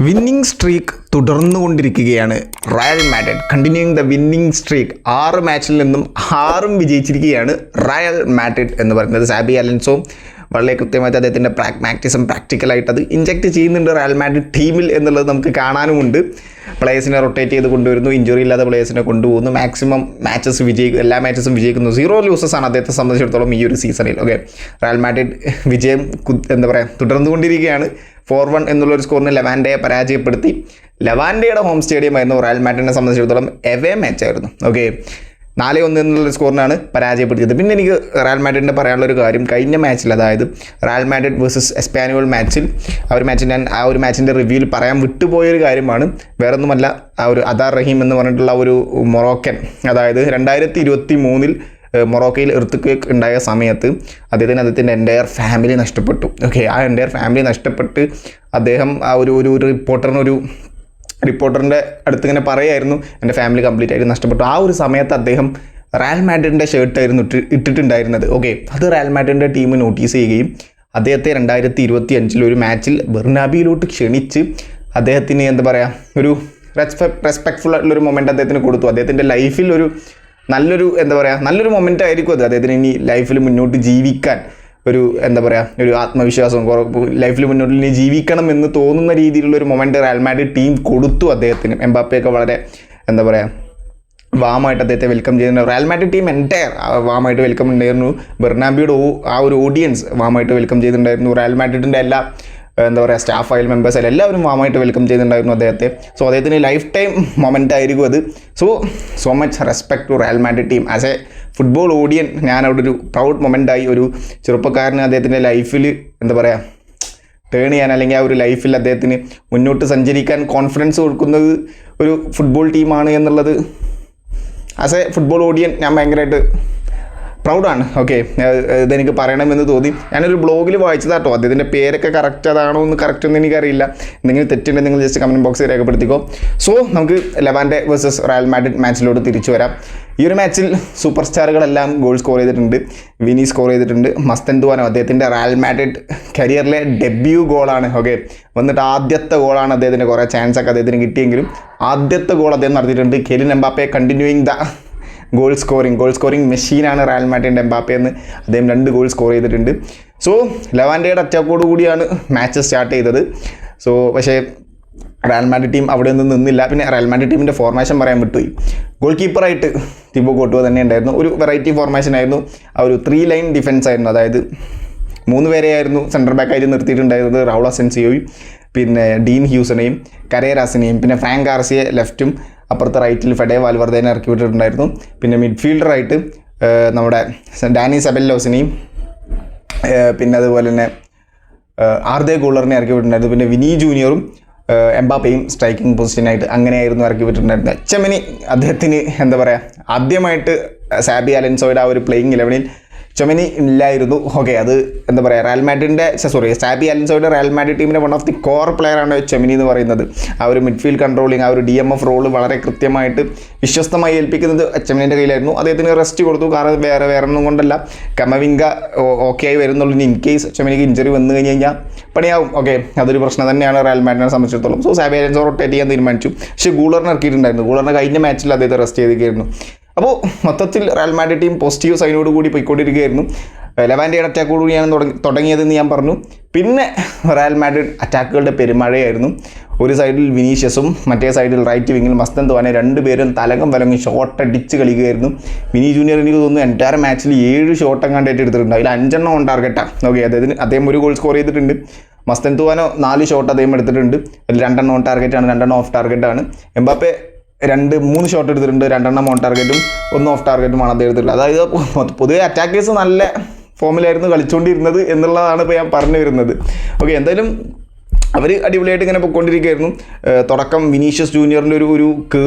Winning streak തുടർന്നുകൊണ്ടിരിക്കുകയാണ് Real Madrid. Continuing the winning streak. 6 മാച്ചിൽ നിന്നും 6 വിജയിച്ചിരിക്കുകയാണ് റയൽ മാഡ്രിഡ് എന്ന് പറയുന്നത്. സാബി അലൻസോ വളരെ കൃത്യമായിട്ട് അദ്ദേഹത്തിൻ്റെ പ്രാഗ്മാറ്റിസം പ്രാക്ടിക്കലായിട്ട് അത് ഇഞ്ചെക്ട് ചെയ്യുന്നുണ്ട് റയൽ മാഡ്രിഡ് ടീമിൽ എന്നുള്ളത് നമുക്ക് കാണാനുമുണ്ട്. പ്ലേയേഴ്സിനെ റൊട്ടേറ്റ് ചെയ്ത് കൊണ്ടുവരുന്നു, ഇഞ്ചുറി ഇല്ലാത്ത പ്ലേയേഴ്സിനെ കൊണ്ടുപോകുന്നു, മാക്സിമം മാച്ചസ് എല്ലാ മാച്ചസും വിജയിക്കുന്നു. 0 ലൂസസ് ആണ് അദ്ദേഹത്തെ സംബന്ധിച്ചിടത്തോളം ഈ ഒരു സീസണിൽ. ഓക്കെ, റയൽ മാഡ്രിഡ് വിജയം തുടർന്നുകൊണ്ടിരിക്കുകയാണ്. 4-1 എന്നുള്ളൊരു സ്കോറിന് ലെവാൻഡയെ പരാജയപ്പെടുത്തി. ലെവാൻഡയുടെ ഹോം സ്റ്റേഡിയം ആയിരുന്നു റയൽ മാഡ്രിഡിനെ സംബന്ധിച്ചിടത്തോളം എവേ മാച്ചായിരുന്നു. ഓക്കെ, 4-1 എന്നുള്ളൊരു സ്കോറിനാണ് പരാജയപ്പെടുത്തിയത്. പിന്നെ എനിക്ക് റയൽ മാഡ്രിഡിൻ്റെ പറയാനുള്ളൊരു കാര്യം, കഴിഞ്ഞ മാച്ചിൽ, അതായത് റയൽ മാഡ്രിഡ് വേഴ്സസ് എസ്പാനിയോൾ മാച്ചിൽ, ആ ഒരു മാച്ചിൻ്റെ റിവ്യൂവിൽ പറയാൻ വിട്ടുപോയൊരു കാര്യമാണ്. വേറൊന്നുമല്ല, ആ ഒരു അദാർ റഹീം എന്ന് പറഞ്ഞിട്ടുള്ള ഒരു മൊറോക്കൻ, അതായത് 2023 മൊറോക്കയിൽ എർത്ത് ഉണ്ടായ സമയത്ത് അദ്ദേഹത്തിൻ്റെ എൻ്റയർ ഫാമിലി നഷ്ടപ്പെട്ടു. ഓക്കെ, ആ എൻ്റയർ ഫാമിലി നഷ്ടപ്പെട്ട് അദ്ദേഹം ആ ഒരു റിപ്പോർട്ടറിൻ്റെ അടുത്ത് ഇങ്ങനെ പറയായിരുന്നു, എൻ്റെ ഫാമിലി കംപ്ലീറ്റ് ആയിട്ട് നഷ്ടപ്പെട്ടു. ആ ഒരു സമയത്ത് അദ്ദേഹം റയൽ മാഡ്രിഡിൻ്റെ ഷർട്ടായിരുന്നു ഇട്ടിട്ടുണ്ടായിരുന്നത്. ഓക്കെ, അത് റയൽ മാഡ്രിഡിൻ്റെ ടീം നോട്ടീസ് ചെയ്യുകയും അദ്ദേഹത്തെ 2025 ഒരു മാച്ചിൽ ബെർണാബിയിലോട്ട് ക്ഷണിച്ച് അദ്ദേഹത്തിന് ഒരു റെസ്പെക്ട്ഫുൾ ആയിട്ടുള്ളൊരു മൊമെൻറ്റ് അദ്ദേഹത്തിന് കൊടുത്തു. അദ്ദേഹത്തിൻ്റെ ലൈഫിൽ നല്ലൊരു മൊമെൻ്റ് ആയിരിക്കും അത്. അദ്ദേഹത്തിന് ഇനി ലൈഫിൽ മുന്നോട്ട് ജീവിക്കാൻ ഒരു ആത്മവിശ്വാസം, ലൈഫിൽ മുന്നോട്ട് ഇനി ജീവിക്കണം എന്ന് തോന്നുന്ന രീതിയിലുള്ളൊരു മൊമെൻറ്റ് റയൽ മാഡ്രിഡ് ടീം കൊടുത്തു അദ്ദേഹത്തിന്. എംബാപ്പയൊക്കെ വളരെ വാമായിട്ട് അദ്ദേഹത്തെ വെൽക്കം ചെയ്യുന്നുണ്ട്. റയൽ മാഡ്രിഡ് ടീം എൻ്റയർ വാമായിട്ട് വെൽക്കം ഉണ്ടായിരുന്നു. ബെർണാബിയുടെ ആ ഒരു ഓഡിയൻസ് വാമായിട്ട് വെൽക്കം ചെയ്തിട്ടുണ്ടായിരുന്നു. റയൽ മാഡ്രിഡിൻ്റെ എല്ലാ സ്റ്റാഫ് ഫയൽ മെമ്പേഴ്സ് എല്ലാവരും വാമായിട്ട് വെൽക്കം ചെയ്തിട്ടുണ്ടായിരുന്നു അദ്ദേഹത്തെ. സോ അദ്ദേഹത്തിന് ലൈഫ് ടൈം മൊമെൻ്റ് ആയിരിക്കും അത്. So much respect to Real Madrid team. As a football audience ഞാൻ അവിടെ ഒരു പ്രൗഡ് മൊമെൻ്റായി. ഒരു ചെറുപ്പക്കാരന് അദ്ദേഹത്തിൻ്റെ ലൈഫിൽ ടേൺ ചെയ്യാൻ, അല്ലെങ്കിൽ ആ ഒരു ലൈഫിൽ അദ്ദേഹത്തിന് മുന്നോട്ട് സഞ്ചരിക്കാൻ കോൺഫിഡൻസ് കൊടുക്കുന്നത് ഒരു ഫുട്ബോൾ ടീമാണ് എന്നുള്ളത് ആസ് എ ഫുട്ബോൾ ഓഡിയൻ ഞാൻ ഭയങ്കരമായിട്ട് പ്രൗഡാണ്. ഓക്കെ, ഇതെനിക്ക് പറയണമെന്ന് തോന്നി. ഞാനൊരു ബ്ലോഗിൽ വായിച്ചതാട്ടോ, അദ്ദേഹത്തിൻ്റെ പേരൊക്കെ കറക്റ്റ് ഒന്നും എനിക്കറിയില്ല. എന്തെങ്കിലും തെറ്റുണ്ടെങ്കിൽ നിങ്ങൾ ജസ്റ്റ് കമൻറ്റ് ബോക്സിൽ രേഖപ്പെടുത്തിക്കോ. സോ നമുക്ക് ലെവാൻഡെ വേഴ്സസ് റയൽ മാഡ്രിഡ് മാച്ചിലോട്ട് തിരിച്ചു വരാം. ഈ ഒരു മാച്ചിൽ സൂപ്പർ സ്റ്റാറുകളെല്ലാം ഗോൾ സ്കോർ ചെയ്തിട്ടുണ്ട്. വിനി സ്കോർ ചെയ്തിട്ടുണ്ട്. മസ്തൻതുവാനോ അദ്ദേഹത്തിൻ്റെ റയൽ മാഡ്രിഡ് കരിയറിലെ ഡെബ്യൂ ഗോളാണ്. ഓക്കെ, വന്നിട്ട് ആദ്യത്തെ ഗോളാണ് അദ്ദേഹത്തിൻ്റെ. കുറേ ചാൻസൊക്കെ അദ്ദേഹത്തിന് കിട്ടിയെങ്കിലും ആദ്യത്തെ ഗോൾ അദ്ദേഹം നടത്തിയിട്ടുണ്ട്. Kylian Mbappe continuing the goal scoring മെഷീനാണ് റയൽ മാഡ്രിഡിൻ്റെ എംബാപ്പെ എന്ന് അദ്ദേഹം 2 ഗോൾ സ്കോർ ചെയ്തിട്ടുണ്ട്. സോ ലെവാൻഡയുടെ അറ്റാക്കോട് കൂടിയാണ് മാച്ച് സ്റ്റാർട്ട് ചെയ്തത്. പക്ഷേ റയൽ മാഡ്രിഡ് ടീം അവിടെ ഒന്നും നിന്നില്ല. പിന്നെ റയൽ മാഡ്രിഡ് ടീമിൻ്റെ ഫോർമേഷൻ പറയാൻ വിട്ടുപോയി. ഗോൾ കീപ്പറായിട്ട് തിബോ കോർട്ടുവ തന്നെ ഉണ്ടായിരുന്നു. ഒരു വെറൈറ്റി ഫോർമേഷൻ ആയിരുന്നു. ആ ഒരു 3 ലൈൻ ഡിഫൻസ് ആയിരുന്നു. അതായത് 3 പേരെയായിരുന്നു സെൻറ്റർ ബാക്കായിട്ട് നിർത്തിയിട്ടുണ്ടായിരുന്നത്. റൗൾ അസെൻസിയോയും പിന്നെ ഡീൻ ഹ്യൂസനെയും കരേരാസിനെയും പിന്നെ ഫ്രാങ്ക് ഗാർസിയെ ലെഫ്റ്റും അപ്പുറത്തെ റൈറ്റിൽ ഫെഡെ വാൽവർദേനെ ഇറക്കി വിട്ടിട്ടുണ്ടായിരുന്നു. പിന്നെ മിഡ്ഫീൽഡറായിട്ട് നമ്മുടെ ഡാനി സെബല്ലോസിനെയും പിന്നെ അതുപോലെ തന്നെ ആർദെ ഗൂളറിനെ ഇറക്കി വിട്ടിട്ടുണ്ടായിരുന്നു. പിന്നെ വിനി ജൂനിയറും എംബാപ്പയും സ്ട്രൈക്കിംഗ് പൊസിഷനായിട്ട് അങ്ങനെയായിരുന്നു ഇറക്കി വിട്ടിട്ടുണ്ടായിരുന്നത്. ചെമനി അദ്ദേഹത്തിന് ആദ്യമായിട്ട് സാബി അലൻസോയുടെ ആ ഒരു പ്ലേയിങ് 11ൽ ചൊമനി ഇല്ലായിരുന്നു. ഓക്കെ, അത് റയൽ മാഡ്രിഡിൻ്റെ സാബി അലൻസോയുടെ റയൽ മാഡ്രിഡ് ടീമിൻ്റെ വൺ ഓഫ് ദി കോർ പ്ലെയറാണ് ചൊമനി എന്ന് പറയുന്നത്. ആ ഒരു മിഡ്ഫീൽഡ് കൺട്രോളിങ്, ആ ഒരു DMF റോള് വളരെ കൃത്യമായിട്ട് വിശ്വസ്തമായി ഏൽപ്പിക്കുന്നത് ചെമനിൻ്റെ കയ്യിലായിരുന്നു. അദ്ദേഹത്തിന് റെസ്റ്റ് കൊടുത്തു. കാരണം വേറെ ഒന്നും കൊണ്ടല്ല, കമവിംഗ ഓക്കെ ആയി വരുന്നുള്ളൂ. ഇൻ കേസ് ചെമനിക്ക് ഇഞ്ചറി വന്നു കഴിഞ്ഞാൽ പണിയാവും. ഓക്കെ, അതൊരു പ്രശ്നം തന്നെയാണ് റയൽ മാഡ്രിഡിനെ സംബന്ധിച്ചിടത്തോളം. സാബി അലൻസോ റൊട്ടേറ്റ് ചെയ്യാൻ തീരുമാനിച്ചു. പക്ഷേ ഗൂളറിനെ ഇറക്കിയിട്ടുണ്ടായിരുന്നു. ഗൂളറിനെ കഴിഞ്ഞ മാച്ചിൽ അദ്ദേഹത്തെ റെസ്റ്റ് ചെയ്തിരിക്കുകയായിരുന്നു. അപ്പോൾ മൊത്തത്തിൽ റയൽ മാഡ്രിഡ് ടീം പോസിറ്റീവ് സൈനോട് കൂടി പോയിക്കൊണ്ടിരിക്കുകയായിരുന്നു. ലെവാൻഡയുടെ അറ്റാക്കോട് കൂടിയാണ് തുടങ്ങിയതെന്ന് ഞാൻ പറഞ്ഞു. പിന്നെ റയൽ മാഡ്രിഡ് അറ്റാക്കുകളുടെ പെരുമഴയായിരുന്നു. ഒരു സൈഡിൽ വിനീഷ്യസും മറ്റേ സൈഡിൽ റൈറ്റ് വിങ്ങിൽ മസ്തൻതുവാനെ 2 പേരും തലങ്ങും ഷോട്ട് അടിച്ച് കളിക്കുകയായിരുന്നു. വിനി ജൂനിയർ എനിക്ക് തോന്നുന്നു എൻ്റയർ മാച്ചിൽ 7 ഷോട്ട് എങ്ങാണ്ടായിട്ട് എടുത്തിട്ടുണ്ട്. അതിൽ 5 എണ്ണം ഓൺ ടാർഗറ്റാണ്. ഓക്കെ, അദ്ദേഹം ഒരു ഗോൾ സ്കോർ ചെയ്തിട്ടുണ്ട്. മസ്തൻതുവാനോ 4 ഷോട്ട് അദ്ദേഹം എടുത്തിട്ടുണ്ട്. അതിൽ 2 എണ്ണം ഓൺ ടാർഗറ്റാണ്, 2 എണ്ണം ഓഫ് ടാർഗറ്റാണ്. എംബാപ്പെ 3 ഷോട്ട് എടുത്തിട്ടുണ്ട്. 2 എണ്ണം ഓൺ ടാർഗറ്റും 1 ഓഫ് ടാർഗറ്റുമാണ് അദ്ദേഹം എടുത്തിട്ടുള്ളത്. അതായത് പൊതുവെ അറ്റാക്കേഴ്സ് നല്ല ഫോമിലായിരുന്നു കളിച്ചുകൊണ്ടിരുന്നത് എന്നുള്ളതാണ് ഇപ്പോൾ ഞാൻ പറഞ്ഞു വരുന്നത്. ഓക്കെ, എന്തായാലും അവർ അടിപൊളിയായിട്ട് ഇങ്ങനെ പോയിക്കൊണ്ടിരിക്കുകയായിരുന്നു. തുടക്കം വിനീഷ്യസ് ജൂനിയറിൻ്റെ ഒരു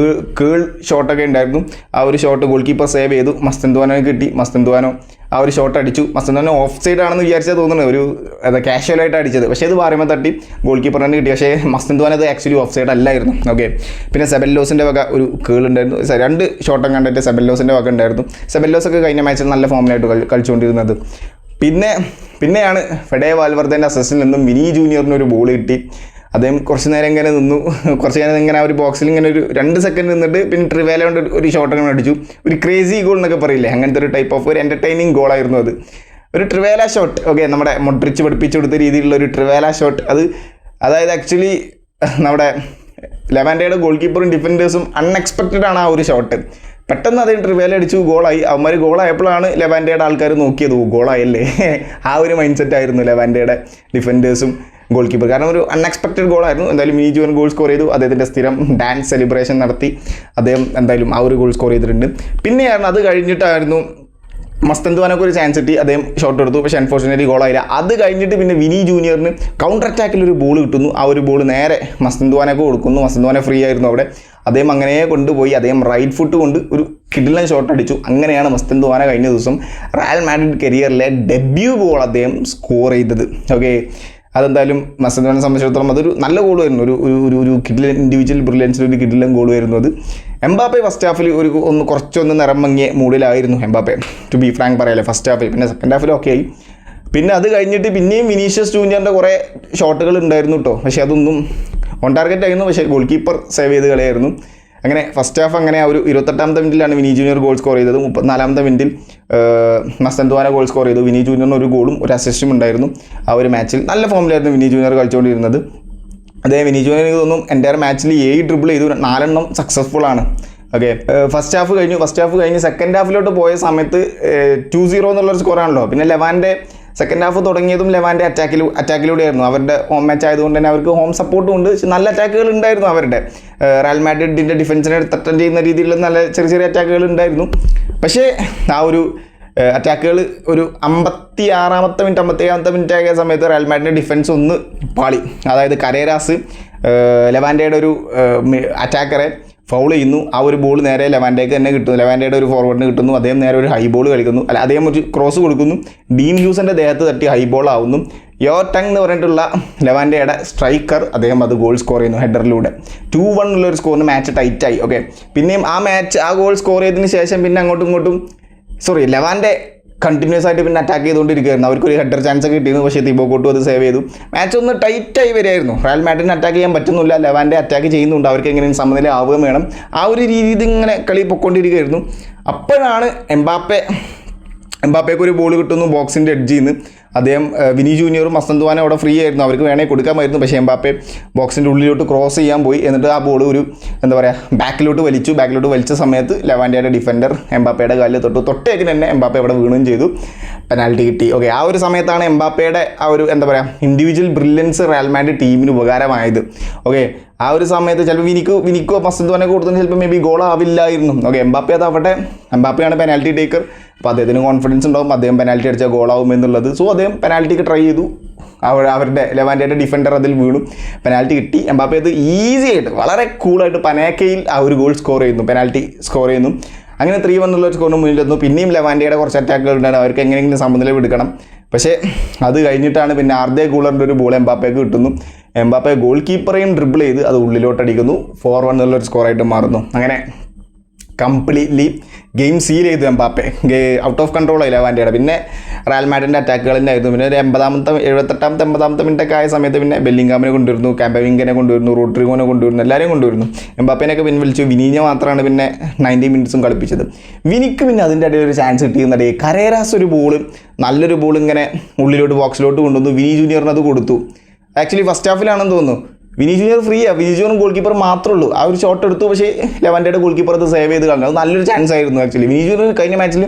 കേൾ ഷോട്ടൊക്കെ ഉണ്ടായിരുന്നു. ആ ഒരു ഷോട്ട് ഗോൾ കീപ്പർ സേവ് ചെയ്തു. മസ്തൻതുവാനോ കിട്ടി. മസ്തൻതുവാനോ ആ ഒരു ഷോട്ട് അടിച്ചു. മസ്തൻതുവാനോ ഓഫ് സൈഡ് ആണെന്ന് വിചാരിച്ചാൽ തോന്നുന്നത്, ഒരു കാഷ്വലായിട്ട് അടിച്ചത്. പക്ഷേ ഇത് പറയുമ്പോൾ തട്ടി ഗോൾ കീപ്പറിന് കിട്ടി. പക്ഷേ മസ്തൻതുവാനോ അത് ആക്ച്വലി ഓഫ് സൈഡ് അല്ലായിരുന്നു. ഓക്കെ, പിന്നെ സെബല്ലോസിൻ്റെ വക ഒരു കേൾ ഉണ്ടായിരുന്നു. 2 ഷോട്ടും കണ്ടിട്ട് സെബല്ലോസിൻ്റെ വക ഉണ്ടായിരുന്നു. സെബല്ലോസൊക്കെ കഴിഞ്ഞ മാച്ചിൽ നല്ല ഫോമിലായിട്ട് കളിച്ചുകൊണ്ടിരുന്നത്. പിന്നെയാണ് ഫെഡെ വാൽവർദേൻ്റെ അസിസ്റ്റിൽ നിന്നും വിനി ജൂനിയറിന് ഒരു ബോൾ കിട്ടി. അദ്ദേഹം കുറച്ച് നേരം ഇങ്ങനെ നിന്നു, കുറച്ച് നേരം ഇങ്ങനെ ആ ഒരു ബോക്സിൽ ഇങ്ങനെ ഒരു 2 സെക്കൻഡ് നിന്നിട്ട് പിന്നെ ട്രിവേല കൊണ്ട് ഒരു ഷോട്ട് അങ്ങനെ അടിച്ചു. ഒരു ക്രേസി ഗോൾ എന്നൊക്കെ പറയില്ലേ, അങ്ങനത്തെ ഒരു ടൈപ്പ് ഓഫ് ഒരു എൻ്റർടൈനിങ് ഗോളായിരുന്നു അത്. ഒരു ട്രിവേല ഷോട്ട്, ഓക്കെ, നമ്മുടെ മൊഡ്രിച്ച് പഠിപ്പിച്ചു കൊടുത്ത രീതിയിലുള്ള ഒരു ട്രിവേല ഷോട്ട്. അതായത് ആക്ച്വലി നമ്മുടെ ലെവാൻഡയുടെ ഗോൾ കീപ്പറും ഡിഫൻഡേഴ്സും അൺഎക്സ്പെക്റ്റഡ് ആണ് ആ ഒരു ഷോട്ട്. പെട്ടെന്ന് അതേ ട്രിവേല അടിച്ചു, ഗോളായി. അവന്മാർ ഗോളായപ്പോഴാണ് ലെവാൻഡയുടെ ആൾക്കാർ നോക്കിയത്, ഗോളായല്ലേ. ആ ഒരു മൈൻഡ് സെറ്റ് ആയിരുന്നു ലെവാൻഡയുടെ ഡിഫൻഡേഴ്സും ഗോൾ കീപ്പർ. കാരണം ഒരു അൺഎക്സ്പെക്റ്റഡ് ഗോളായിരുന്നു. എന്തായാലും വിനി ജൂനിയർ ഗോൾ സ്കോർ ചെയ്തു. അദ്ദേഹത്തിൻ്റെ സ്ഥിരം ഡാൻസ് സെലിബ്രേഷൻ നടത്തി അദ്ദേഹം എന്തായാലും ആ ഒരു ഗോൾ സ്കോർ ചെയ്തിട്ടുണ്ട്. പിന്നെയാണ് അത് കഴിഞ്ഞിട്ടായിരുന്നു മസ്തന്ത്വാനൊക്കെ ഒരു ചാൻസ് കിട്ടി, അദ്ദേഹം ഷോട്ട് എടുത്തു, പക്ഷേ അൺഫോർച്ചുനേറ്റ്ലി ഗോളായില്ല. അത് കഴിഞ്ഞിട്ട് പിന്നെ വിനി ജൂനിയറിന് കൗണ്ടർ അറ്റാക്കിൽ ഒരു ബോൾ കിട്ടുന്നു. ആ ഒരു ബോൾ നേരെ മസ്തന്ത്വാനൊക്കെ കൊടുക്കുന്നു. മസ്തന്ത്വാന ഫ്രീ ആയിരുന്നു അവിടെ. അദ്ദേഹം അങ്ങനെ കൊണ്ടുപോയി അദ്ദേഹം റൈറ്റ് ഫുട്ട് കൊണ്ട് ഒരു കിടിലൻ ഷോട്ട് അടിച്ചു. അങ്ങനെയാണ് മസ്തന്ത്വാന കഴിഞ്ഞ ദിവസം റയൽ മാഡ്രിഡ് കരിയറിലെ ഡെബ്യൂ ഗോൾ അദ്ദേഹം സ്കോർ ചെയ്തത്. ഓക്കെ, അതെന്തായാലും മസ്തന്ത്വാനെ സംബന്ധിച്ചിടത്തോളം അതൊരു നല്ല ഗോൾ വരുന്നു. ഒരു കിഡിലൻ ഇൻഡിവിജ്വൽ ബ്രില്യൻസിൽ ഒരു കിഡിലൻ ഗോൾ വരുന്നു അത്. എംബാപ്പെ ഫസ്റ്റ് ഹാഫിൽ കുറച്ചൊന്ന് നിറം മങ്ങിയ മൂഡിലായിരുന്നു എംബാപ്പെ, ടു ബി ഫ്രാങ്ക് പറയാല്ലേ, ഫസ്റ്റ് ഹാഫിൽ. പിന്നെ സെക്കൻഡ് ഹാഫിൽ ഓക്കെ ആയി. പിന്നെ അത് കഴിഞ്ഞിട്ട് പിന്നെയും വിനീഷ്യസ് ജൂനിയറിൻ്റെ കുറേ ഷോട്ടുകൾ ഉണ്ടായിരുന്നു കേട്ടോ, പക്ഷേ അതൊന്നും ഓൺ ടാർഗറ്റ് ആയിരുന്നു, പക്ഷേ ഗോൾ കീപ്പർ സേവ് ചെയ്ത് കളിയായിരുന്നു. അങ്ങനെ ഫസ്റ്റ് ഹാഫ് അങ്ങനെ ആ ഒരു 28ാമത്തെ മിനിറ്റിലാണ് വിനി ജൂനിയർ ഗോൾ സ്കോർ ചെയ്തത്. 34ാമത്തെ മിനിറ്റിൽ മസ്തന്ത്വാന ഗോൾ സ്കോർ ചെയ്തു. വിനി ജൂനിയറിന് ഒരു ഗോളും ഒരു അസിസ്റ്റും ഉണ്ടായിരുന്നു ആ ഒരു മാച്ചിൽ. നല്ല ഫോമിലായിരുന്നു വിനി ജൂനിയർ കളിച്ചുകൊണ്ടിരുന്നത്. അതേ വിനി ജൂനിയർ എനിക്ക് തോന്നും എൻ്റയർ മാച്ചിൽ 7 ഡ്രിബിൾ ചെയ്തു, 4 സക്സസ്ഫുൾ ആണ്. ഓക്കെ, ഫസ്റ്റ് ഹാഫ് കഴിഞ്ഞ് സെക്കൻഡ് ഹാഫിലോട്ട് പോയ സമയത്ത് 2-0 എന്നുള്ളൊരു സ്കോറാണല്ലോ. പിന്നെ ലെവാൻ്റെ സെക്കൻഡ് ഹാഫ് തുടങ്ങിയതും ലെവാൻ്റെ അറ്റാക്കിലൂടെയായിരുന്നു. അവരുടെ ഹോം മാച്ച് ആയതുകൊണ്ട് തന്നെ അവർക്ക് ഹോം സപ്പോർട്ടും ഉണ്ട്. നല്ല അറ്റാക്കുകൾ ഉണ്ടായിരുന്നു അവരുടെ. റയൽ മാഡ്രിഡിൻ്റെ ഡിഫൻസിനെ ത്രട്ടൻ ചെയ്യുന്ന രീതിയിലുള്ള നല്ല ചെറിയ അറ്റാക്കുകൾ ഉണ്ടായിരുന്നു. പക്ഷേ ആ ഒരു അറ്റാക്കുകൾ ഒരു 56ാമത്തെ മിനിറ്റ് 57ാമത്തെ മിനിറ്റ് ആയ സമയത്ത് റയൽ മാഡ്രിഡിൻ്റെ ഡിഫൻസ് ഒന്ന് പാളി. അതായത് കരേരാസ് ലെവാൻഡയുടെ ഒരു അറ്റാക്കറെ ഫൗൾ ചെയ്യുന്നു. ആ ഒരു ബോൾ നേരെ ലെവാൻഡേക്ക് തന്നെ കിട്ടുന്നു, ലെവാൻഡയുടെ ഒരു ഫോർവേഡിന് കിട്ടുന്നു. അദ്ദേഹം നേരെ ഒരു ഹൈ ബോൾ കളിക്കുന്നു, അദ്ദേഹം ഒരു ക്രോസ് കൊടുക്കുന്നു. ഡീൻ ഹ്യൂസിൻ്റെ ദേഹത്ത് തട്ടി ഹൈ ബോൾ ആവുന്നു. യോടങ് എന്ന് പറഞ്ഞിട്ടുള്ള ലെവാൻഡയുടെ സ്ട്രൈക്കർ അദ്ദേഹം അത് ഗോൾ സ്കോർ ചെയ്യുന്നു ഹെഡറിലൂടെ. 2-1 ഉള്ളൊരു സ്കോറിന് മാച്ച് ടൈറ്റായി. ഓക്കെ, പിന്നെയും ആ ഗോൾ സ്കോർ ചെയ്തതിന് ശേഷം പിന്നെ അങ്ങോട്ടും ഇങ്ങോട്ടും ലെവാൻഡെ കണ്ടിന്യൂസ് ആയിട്ട് പിന്നെ അറ്റാക്ക് ചെയ്തുകൊണ്ടിരിക്കുകയായിരുന്നു. അവർക്കൊരു ഹെഡർ ചാൻസ് ഒക്കെ കിട്ടിയിരുന്നു, പക്ഷേ തിബോ കോർട്ടും അത് സേവ് ചെയ്തു. മാച്ച് ഒന്ന് ടൈറ്റായി വരികയായിരുന്നു. റയൽ മാഡ്രിഡിന് അറ്റാക്ക് ചെയ്യാൻ പറ്റുന്നില്ല, ലെവാൻഡെ അറ്റാക്ക് ചെയ്യുന്നുണ്ട്. അവർക്ക് എങ്ങനെയും സമനില ആവുകയും വേണം. ആ ഒരു രീതിയിൽ ഇങ്ങനെ കളി പൊയ്ക്കൊണ്ടിരിക്കുകയായിരുന്നു. അപ്പോഴാണ് എംബാപ്പയ്ക്ക് ഒരു ബോൾ കിട്ടുന്നു ബോക്സിൻ്റെ എഡ്ജിൽ നിന്ന്. അദ്ദേഹം വിനി ജൂനിയറും മസ്തന്ത്വാനും അവിടെ ഫ്രീ ആയിരുന്നു, അവർക്ക് വേണേൽ കൊടുക്കാമായിരുന്നു. പക്ഷേ എംബാപ്പെ ബോക്സിൻ്റെ ഉള്ളിലോട്ട് ക്രോസ് ചെയ്യാൻ പോയി. എന്നിട്ട് ആ ബോൾ ഒരു ബാക്കിലോട്ട് വലിച്ച സമയത്ത് ലെവാൻഡയുടെ ഡിഫൻഡർ എംബാപ്പയുടെ കാലിൽ തൊട്ടേക്കിന് തന്നെ എംബാപ്പെ അവിടെ വീണുകയും ചെയ്തു. പെനാൽറ്റി കിട്ടി. ഓക്കെ, ആ ഒരു സമയത്താണ് എംബാപ്പയുടെ ആ ഒരു ഇൻഡിവിജ്വൽ ബ്രില്യൻസ് റയൽ മാഡ്രിഡ് ടീമിന് ഉപകാരമായത്. ഓക്കെ, ആ ഒരു സമയത്ത് ചിലപ്പോൾ വിനിക്കോ മസ്തന്ത്വാനൊക്കെ കൊടുത്തതിന് ചിലപ്പോൾ മേ ബി ഗോളാവില്ലായിരുന്നു. ഓക്കെ, എംബാപ്പയാണ് പെനാൽറ്റി ടേക്കർ. അപ്പോൾ അദ്ദേഹത്തിന് കോൺഫിഡൻസ് ഉണ്ടാവും, അദ്ദേഹം പെനാൽറ്റി അടിച്ചാൽ ഗോളാവും എന്നുള്ളത്. സോ അദ്ദേഹം പെനാൽറ്റിക്ക് ട്രൈ ചെയ്തു. അവരുടെ ലെവാൻഡയുടെ ഡിഫൻഡർ അതിൽ വീണു, പെനാൽറ്റി കിട്ടി. എംബാപ്പെ അത് ഈസി ആയിട്ട് വളരെ കൂളായിട്ട് പനാക്കയിൽ ആ ഒരു ഗോൾ പെനാൽറ്റി സ്കോർ ചെയ്യുന്നു. അങ്ങനെ 3-1 ഉള്ള സ്കോറിന് മുന്നിലെത്തുന്നു. പിന്നെയും ലെവാൻഡയുടെ കുറച്ച് അറ്റാക്കുകൾ ഉണ്ടായിരുന്നു, അവർക്ക് എങ്ങനെയെങ്കിലും സമനില എടുക്കണം. പക്ഷേ അത് കഴിഞ്ഞിട്ടാണ് പിന്നെ ആർദെ ഗൂളറിൻ്റെ ഒരു ബോൾ എംബാപ്പയ്ക്ക് കിട്ടുന്നു. എംബാപ്പെ ഗോൾ കീപ്പറേയും ഡ്രിബിൾ ചെയ്ത് അത് ഉള്ളിലോട്ടടിക്കുന്നു. 4-1 എന്നുള്ളൊരു സ്കോറായിട്ട് മാറുന്നു. അങ്ങനെ കംപ്ലീറ്റ്ലി ഗെയിം സീൽ ചെയ്തു എംബാപ്പെ. ഔട്ട് ഓഫ് കൺട്രോൾ ആയി ലെവാൻഡയുടെ. പിന്നെ റയൽ മാഡ്രിഡിൻ്റെ അറ്റാക്കുകൾ തന്നെയായിരുന്നു. പിന്നെ ഒരു 78ാമത്തെ മിനിറ്റൊക്കെ ആയ സമയത്ത് പിന്നെ ബെല്ലിംഗാമിനെ കൊണ്ടുവരുന്നു, കാമ്പവിംഗനെ കൊണ്ടുവരുന്നു, റോഡ്രിഗോനെ കൊണ്ടുവരുന്നു, എല്ലാവരെയും കൊണ്ടുവരുന്നു. എംബാപ്പേനെയൊക്കെ പിൻവലിച്ചു. വിനീനെ മാത്രമാണ് പിന്നെ 90 മിനിറ്റ്സും കളിപ്പിച്ചത്. വിനിക്ക് പിന്നെ അതിൻ്റെ ഇടയിൽ ഒരു ചാൻസ് കിട്ടിയെന്നടേ. കരേരാസ് ഒരു നല്ലൊരു ബോൾ ഇങ്ങനെ ഉള്ളിലോട്ട് ബോക്സിലോട്ട് കൊണ്ടുവന്നു. വിനി ജൂനിയറിന് അത് കൊടുത്തു. ആക്ച്വലി ഫസ്റ്റ് ഹാഫിലാണെന്ന് തോന്നുന്നു. വിനി ജൂനിയർ ഫ്രീയാണ്, വിനി ജൂനിയർ ഗോൾ കീപ്പർ മാത്രമേ ഉള്ളൂ. ആ ഒരു ഷോട്ട് എടുത്തു, പക്ഷേ ലെവാൻഡയുടെ ഗോൾ കീപ്പർ അത് സേവ് ചെയ്ത് കളഞ്ഞു. അത് നല്ലൊരു ചാൻസ് ആയിരുന്നു. ആക്ച്വലി വിനി ജൂനിയർ കഴിഞ്ഞ മാച്ചിൽ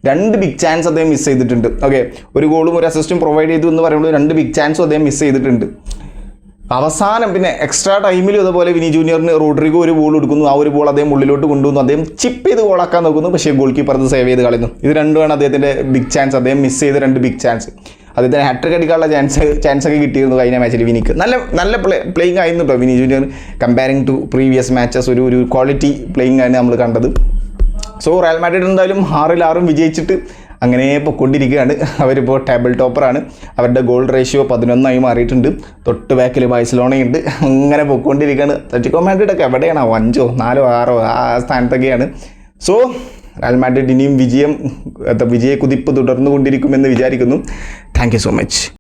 2 ബിഗ് ചാൻസ് അദ്ദേഹം മിസ് ചെയ്തിട്ടുണ്ട്. ഓക്കെ, ഒരു ഗോളും ഒരു അസിസ്റ്റും പ്രൊവൈഡ് ചെയ്തു എന്ന് പറയുമ്പോൾ 2 ബിഗ് ചാൻസും അദ്ദേഹം മിസ് ചെയ്തിട്ടുണ്ട്. അവസാനം പിന്നെ എക്സ്ട്രാ ടൈമിലും അതുപോലെ വിനി ജൂനിയറിന് റോഡ്രിഗോ ഒരു ബോൾ എടുക്കുന്നു. ആ ഒരു ബോൾ അദ്ദേഹം ഉള്ളിലോട്ട് കൊണ്ടുവന്നു, അദ്ദേഹം ചിപ്പ് ചെയ്ത് ഗോളാക്കാൻ നോക്കുന്നു, പക്ഷേ ഗോൾ കീപ്പർ അത് സേവ് ചെയ്ത് കളയുന്നു. ഇത് രണ്ടുമാണ് അദ്ദേഹത്തിൻ്റെ ബിഗ് ചാൻസ്. അദ്ദേഹം മിസ് ചെയ്ത 2 ബിഗ് ചാൻസ്. അദ്ദേഹത്തിന് ഹാട്രിക് അടിക്കാനുള്ള ചാൻസ് ഒക്കെ കിട്ടിയിരുന്നു കഴിഞ്ഞ മാച്ചിൽ വിനിക്ക്. നല്ല പ്ലേയിങ് ആയിരുന്നു കേട്ടോ Vini junior. Comparing to previous matches ഒരു ക്വാളിറ്റി പ്ലേയിങ് ആണ് നമ്മൾ കണ്ടത്. സോ റയൽ മാഡ്രിഡ് എന്തായാലും 6-6 വിജയിച്ചിട്ട് അങ്ങനെ പൊയ്ക്കൊണ്ടിരിക്കുകയാണ്. അവരിപ്പോൾ ടേബിൾ ടോപ്പറാണ്. അവരുടെ ഗോൾ റേഷ്യോ 11 മാറിയിട്ടുണ്ട്. തൊട്ട് ബാക്കിൽ ബാഴ്സലോണയുണ്ട്. അങ്ങനെ പൊയ്ക്കൊണ്ടിരിക്കുകയാണ്. അത്ലറ്റിക്കോ മാഡ്രിഡൊക്കെ എവിടെയാണോ 5, 4, 6 ആ സ്ഥാനത്തൊക്കെയാണ്. സോ റയൽ മാഡ്രിഡ് ഇനിയും വിജയ കുതിപ്പ് തുടർന്നുകൊണ്ടിരിക്കുമെന്ന് വിചാരിക്കുന്നു. Thank you so much.